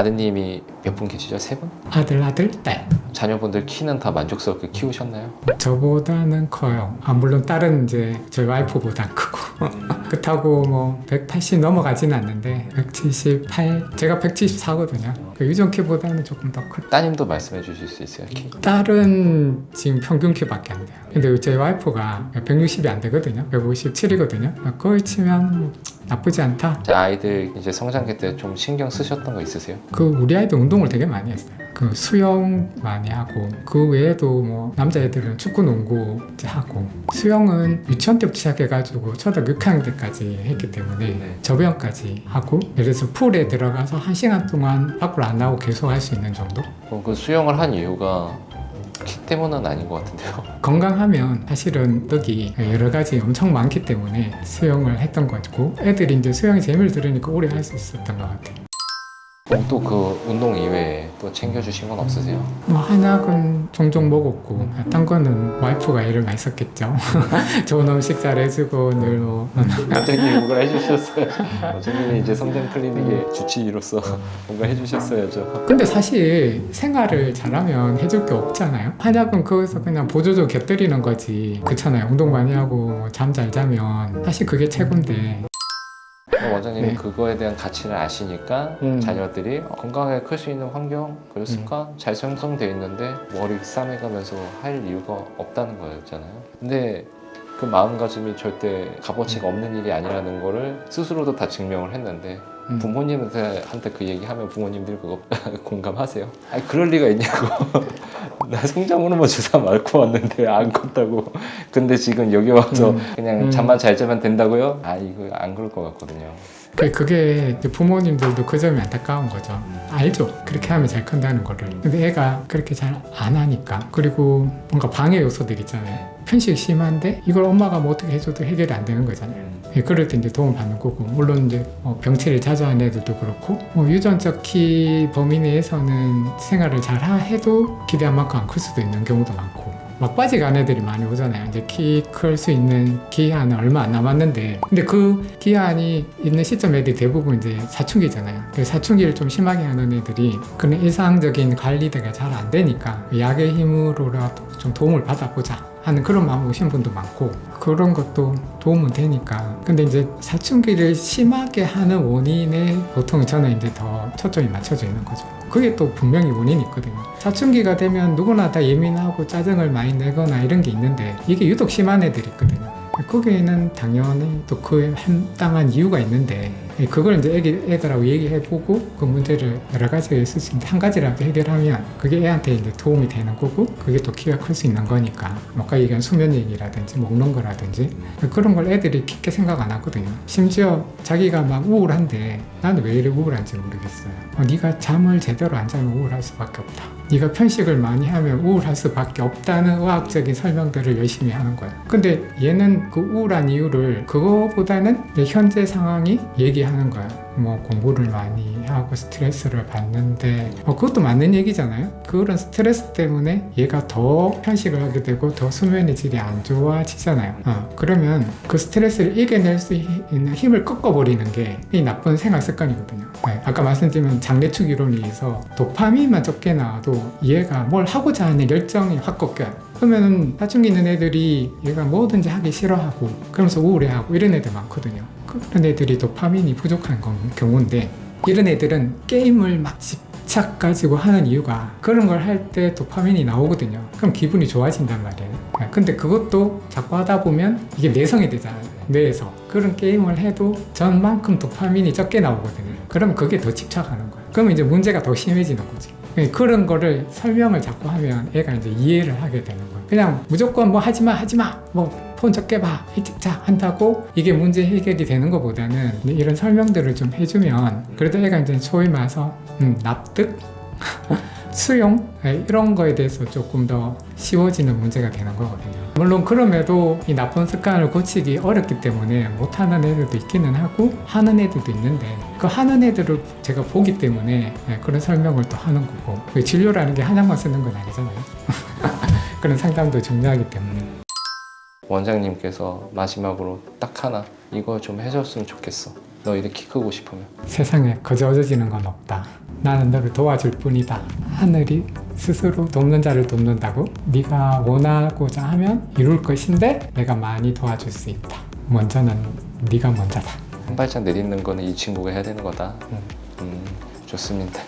아드님이 몇 분 계시죠? 세 분? 아들, 딸. 자녀분들 키는 다 만족스럽게 키우셨나요? 저보다는 커요. 물론 딸은 이제 저희 와이프보다 크고 그렇다고 뭐 180 넘어가지는 않는데 178, 제가 174거든요. 유전 키보다는 조금 더 크다. 따님도 말씀해 주실 수 있어요? 키? 딸은 지금 평균 키밖에 안 돼요. 근데 저희 와이프가 160이 안 되거든요. 157이거든요. 거의 치면 나쁘지 않다. 제 아이들 이제 성장기 때 좀 신경 쓰셨던 거 있으세요? 우리 아이도 운동을 되게 많이 했어요. 수영 많이 하고 그 외에도 뭐 남자애들은 축구, 농구 이제 하고 수영은 유치원 때부터 시작해가지고 초등학교 6학년 때까지 했기 때문에 저병까지 하고 예를 들어서 풀에 들어가서 1시간 동안 밖으로 안 나오고 계속 할 수 있는 정도? 그 수영을 한 이유가 키 때문은 아닌 것 같은데요. 건강하면 사실은 떡이 여러 가지 엄청 많기 때문에 수영을 했던 거고 애들이 이제 수영의 재미를 들으니까 오래 할 수 있었던 것 같아요. 그럼 또 그 운동 이외에 또 챙겨주신 건 없으세요? 한약은 종종 먹었고 딴 거는 와이프가 일을 많이 썼겠죠. 좋은 음식 잘 해주고 늘 원장님이 뭔가 해주셨어요. 원장님이 이제 성장 클리닉의 주치의로서 뭔가 해주셨어야죠. 근데 사실 생활을 잘하면 해줄 게 없잖아요. 한약은 거기서 그냥 보조조 곁들이는 거지. 그렇잖아요. 운동 많이 하고 잠 잘 자면 사실 그게 최고인데. 원장님이 네. 그거에 대한 가치를 아시니까 자녀들이 건강하게 클 수 있는 환경 그리고 습관 잘 형성되어 있는데 머리 싸매가면서 할 이유가 없다는 거였잖아요. 근데 그 마음가짐이 절대 값어치가 없는 일이 아니라는 거를 스스로도 다 증명을 했는데 부모님한테 그 얘기하면 부모님들이 그거 공감하세요? 아니 그럴 리가 있냐고. 나 성장 호르몬 주사 맞고 왔는데 안 컸다고. 근데 지금 여기 와서 그냥 잠만 잘 자면 된다고요? 아 이거 안 그럴 것 같거든요. 그게 이제 부모님들도 그 점이 안타까운 거죠. 알죠. 그렇게 하면 잘 큰다는 거를. 근데 애가 그렇게 잘 안 하니까. 그리고 뭔가 방해 요소들 있잖아요. 편식 심한데 이걸 엄마가 뭐 어떻게 해줘도 해결이 안 되는 거잖아요. 그럴 때 이제 도움을 받는 거고, 물론 이제 병치를 자주 하는 애들도 그렇고, 유전적 키 범위 내에서는 생활을 잘 해도 기대한 만큼 안 클 수도 있는 경우도 많고, 막바지 간 애들이 많이 오잖아요. 이제 키 클 수 있는 기한은 얼마 안 남았는데, 근데 그 기한이 있는 시점 애들이 대부분 이제 사춘기잖아요. 사춘기를 좀 심하게 하는 애들이 그런 일상적인 관리가 잘 안 되니까 약의 힘으로라도 좀 도움을 받아보자 하는 그런 마음 오신 분도 많고, 그런 것도 도움은 되니까. 근데 이제 사춘기를 심하게 하는 원인에 보통 저는 이제 더 초점이 맞춰져 있는 거죠. 그게 또 분명히 원인이 있거든요. 사춘기가 되면 누구나 다 예민하고 짜증을 많이 내거나 이런 게 있는데 이게 유독 심한 애들이 있거든요. 거기에는 당연히 또 그에 합당한 이유가 있는데 그걸 이제 애들하고 얘기해보고 그 문제를 여러 가지가 있을 수 있는데 한 가지라도 해결하면 그게 애한테 이제 도움이 되는 거고 그게 또 키가 클 수 있는 거니까 아까 얘기한 수면 얘기라든지 먹는 거라든지 그런 걸 애들이 깊게 생각 안 하거든요. 심지어 자기가 막 우울한데 나는 왜 이래 우울한지 모르겠어요. 네가 잠을 제대로 안 자면 우울할 수밖에 없다. 네가 편식을 많이 하면 우울할 수밖에 없다는 의학적인 설명들을 열심히 하는 거예요. 근데 얘는 그 우울한 이유를 그거보다는 현재 상황이 얘기하는 거예요. 뭐 공부를 많이 하고 스트레스를 받는데 그것도 맞는 얘기잖아요. 그런 스트레스 때문에 얘가 더 편식을 하게 되고 더 수면의 질이 안 좋아지잖아요. 그러면 그 스트레스를 이겨낼 수 있는 힘을 꺾어버리는 게 이 나쁜 생활 습관이거든요. 아까 말씀드린 장래축 이론에 의해서 도파민만 적게 나와도 얘가 뭘 하고자 하는 열정이 확 꺾여요. 그러면 사춘기 있는 애들이 얘가 뭐든지 하기 싫어하고 그러면서 우울해하고 이런 애들 많거든요. 그런 애들이 도파민이 부족한 경우인데 이런 애들은 게임을 막 집착 가지고 하는 이유가 그런 걸 할 때 도파민이 나오거든요. 그럼 기분이 좋아진단 말이에요. 근데 그것도 자꾸 하다 보면 이게 내성이 되잖아요. 뇌에서 그런 게임을 해도 전만큼 도파민이 적게 나오거든요. 그러면 그게 더 집착하는 거예요. 그러면 이제 문제가 더 심해지는 거지. 그런 거를 설명을 자꾸 하면 애가 이제 이해를 하게 되는 거예요. 그냥 무조건 뭐 하지마 뭐 폰 적게 봐 일찍 자 한다고 이게 문제 해결이 되는 것보다는 이런 설명들을 좀 해주면 그래도 애가 이제 소위 말해서 납득? 수용? 이런 거에 대해서 조금 더 쉬워지는 문제가 되는 거거든요. 물론 그럼에도 이 나쁜 습관을 고치기 어렵기 때문에 못하는 애들도 있기는 하고 하는 애들도 있는데 그 하는 애들을 제가 보기 때문에 그런 설명을 또 하는 거고 진료라는 게 한약만 쓰는 건 아니잖아요. 그런 상담도 중요하기 때문에. 원장님께서 마지막으로 딱 하나 이거 좀 해줬으면 좋겠어. 너 이렇게 키 크고 싶으면. 세상에 거저 얻어지는 건 없다. 나는 너를 도와줄 뿐이다. 하늘이 스스로 돕는 자를 돕는다고. 네가 원하고자 하면 이룰 것인데 내가 많이 도와줄 수 있다. 먼저는 네가 먼저다. 한 발짝 내딛는 거는 이 친구가 해야 되는 거다. 좋습니다.